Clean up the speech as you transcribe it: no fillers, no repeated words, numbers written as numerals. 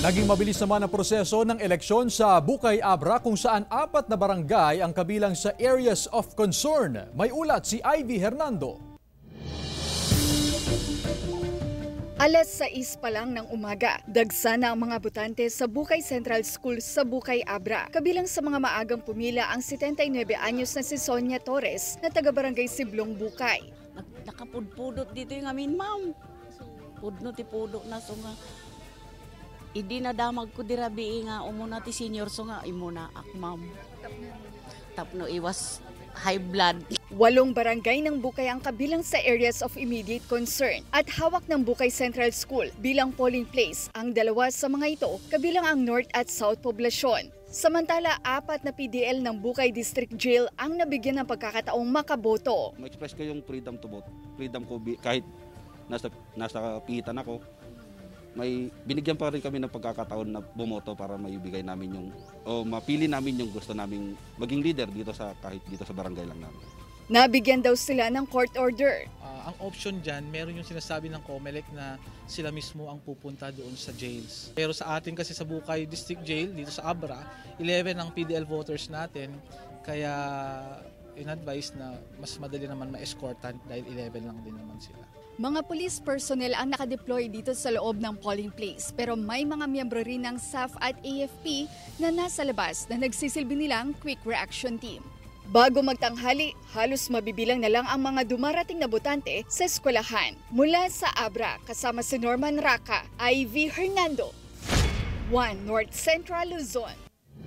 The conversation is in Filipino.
Naging mabilis naman ang proseso ng eleksyon sa Bukay Abra kung saan 4 na barangay ang kabilang sa areas of concern. May ulat si Ivy Hernando. Alas 6 pa lang ng umaga, dagsa na ang mga botante sa Bukay Central School sa Bukay Abra. Kabilang sa mga maagang pumila ang 79 anyos na si Sonia Torres na taga-barangay Siblong, Bukay. Nakapudpudot dito yung amin, ma'am. Pudno ti pudo na so nga. Idi na damag ko dirabi nga umuna ti senior so nga imuna ak ma'am. Tapno iwas high blood. 8 barangay ng Bukay ang kabilang sa areas of immediate concern at hawak ng Bukay Central School bilang polling place. Ang 2 sa mga ito kabilang ang North at South poblasyon. Samantala, 4 na PDL ng Bukay District Jail ang nabigyan ng pagkakataong makaboto. Ma-express ko yung freedom to vote. Freedom ko kahit nasa pihitan ako. May binigyan pa rin kami ng pagkakataon na bumoto para maibigay namin yung o mapili namin yung gusto naming maging leader dito sa kahit dito sa barangay lang namin. Nabigyan daw sila ng court order. Ang option dyan, meron yung sinasabi ng COMELEC na sila mismo ang pupunta doon sa jails. Pero sa atin kasi sa Bukay District Jail, dito sa Abra, 11 ang PDL voters natin. Kaya in-advise na mas madali naman ma-escortan dahil 11 lang din naman sila. Mga police personnel ang nakadeploy dito sa loob ng polling place pero may mga miyembro rin ng SAF at AFP na nasa labas na nagsisilbi nilang quick reaction team. Bago magtanghali, halos mabibilang na lang ang mga dumarating na botante sa eskwelahan. Mula sa Abra, kasama si Norman Raca, Ivy Hernando, 1 North Central Luzon.